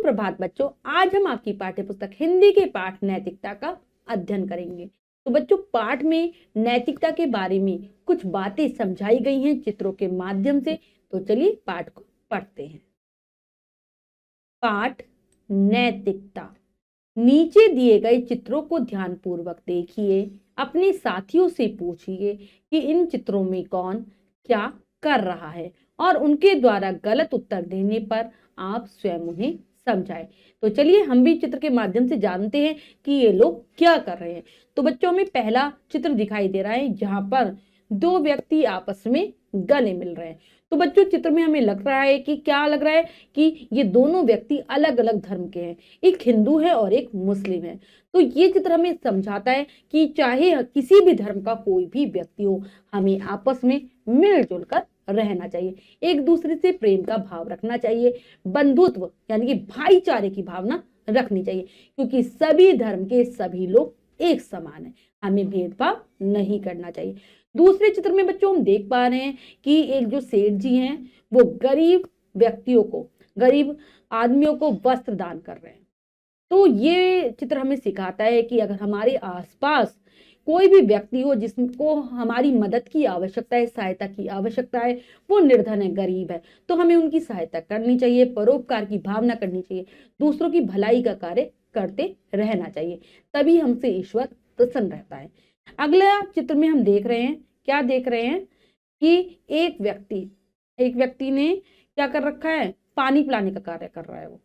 सुप्रभात बच्चों, आज हम आपकी पाठ्य पुस्तक हिंदी के पाठ नैतिकता का अध्ययन करेंगे। तो बच्चों, पाठ में नैतिकता के बारे में कुछ बातें समझाई गई हैं चित्रों के माध्यम से। तो चलिए पाठ को पढ़ते हैं। पाठ नैतिकता। नीचे दिए गए चित्रों को ध्यानपूर्वक देखिए, अपने साथियों से पूछिए कि इन चित्रों में कौन क्या कर रहा है और उनके द्वारा गलत उत्तर देने पर आप स्वयं उन्हें समझाएं। तो चलिए हम भी चित्र के माध्यम से जानते हैं कि ये लोग क्या कर रहे हैं। तो बच्चों, में पहला चित्र दिखाई दे रहा है जहां पर दो व्यक्ति आपस में गले मिल रहे हैं। तो बच्चों, चित्र में हमें लग रहा है कि क्या लग रहा है कि ये दोनों व्यक्ति अलग अलग धर्म के हैं, एक हिंदू है और एक मुस्लिम है। तो ये चित्र हमें समझाता है कि चाहे किसी भी धर्म का कोई भी व्यक्ति हो, हमें आपस में मिलजुल कर रहना चाहिए, एक दूसरे से प्रेम का भाव रखना चाहिए, बंधुत्व यानी कि भाईचारे की भावना रखनी चाहिए, क्योंकि सभी धर्म के सभी लोग एक समान है, हमें भेदभाव नहीं करना चाहिए। दूसरे चित्र में बच्चों हम देख पा रहे हैं कि एक जो सेठ जी हैं वो गरीब व्यक्तियों को, गरीब आदमियों को वस्त्र दान कर रहे हैं। तो ये चित्र हमें सिखाता है कि अगर हमारे आसपास कोई भी व्यक्ति हो जिसको हमारी मदद की आवश्यकता है, सहायता की आवश्यकता है, वो निर्धन है, गरीब है, तो हमें उनकी सहायता करनी चाहिए, परोपकार की भावना करनी चाहिए, दूसरों की भलाई का कार्य करते रहना चाहिए, तभी हमसे ईश्वर प्रसन्न रहता है। अगला चित्र में हम देख रहे हैं, क्या देख रहे हैं कि एक व्यक्ति ने क्या कर रखा है, पानी पिलाने का कार्य कर रहा है वो,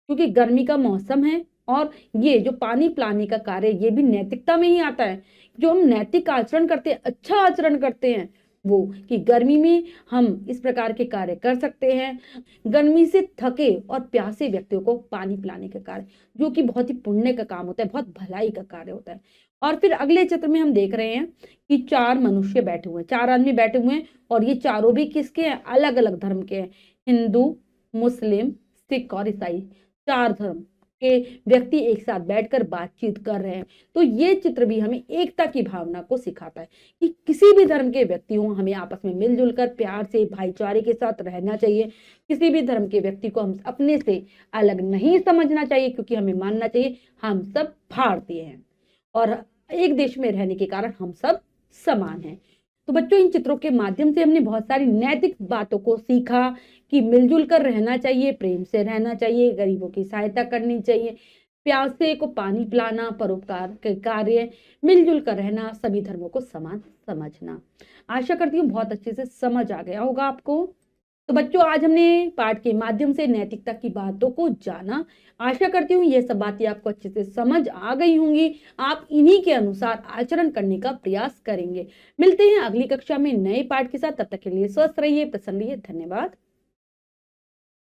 क्योंकि गर्मी का मौसम है। और ये जो पानी पिलाने का कार्य, ये भी नैतिकता में ही आता है। जो हम नैतिक आचरण करते हैं, अच्छा आचरण करते हैं, वो कि गर्मी में हम इस प्रकार के कार्य कर सकते हैं, गर्मी से थके और प्यासे व्यक्तियों को पानी पिलाने का कार्य, जो कि बहुत ही पुण्य का काम होता है, बहुत भलाई का कार्य होता है। और फिर अगले चित्र में हम देख रहे हैं कि चार मनुष्य बैठे हुए हैं, चार आदमी बैठे हुए हैं, और ये चारों भी किसके हैं, अलग अलग धर्म के हैं, हिंदू, मुस्लिम, सिख और ईसाई, चार धर्म के व्यक्ति एक साथ बैठकर बातचीत कर रहे हैं। तो ये चित्र भी हमें एकता की भावना को सिखाता है कि किसी भी धर्म के व्यक्ति हों, हमें आपस में मिलजुल कर प्यार से, भाईचारे के साथ रहना चाहिए। किसी भी धर्म के व्यक्ति को हम अपने से अलग नहीं समझना चाहिए, क्योंकि हमें मानना चाहिए हम सब भारतीय हैं और एक देश में रहने के कारण हम सब समान हैं। तो बच्चों, इन चित्रों के माध्यम से हमने बहुत सारी नैतिक बातों को सीखा कि मिलजुल कर रहना चाहिए, प्रेम से रहना चाहिए, गरीबों की सहायता करनी चाहिए, प्यासे को पानी पिलाना, परोपकार के कार्य, मिलजुल कर रहना, सभी धर्मों को समान समझना। आशा करती हूँ बहुत अच्छे से समझ आ गया होगा आपको। तो बच्चों, आज हमने पाठ के माध्यम से नैतिकता की बातों को जाना। आशा करती हूँ ये सब बातें आपको अच्छे से समझ आ गई होंगी, आप इन्हीं के अनुसार आचरण करने का प्रयास करेंगे। मिलते हैं अगली कक्षा में नए पाठ के साथ, तब तक के लिए स्वस्थ रहिए, प्रसन्न रहिए। धन्यवाद।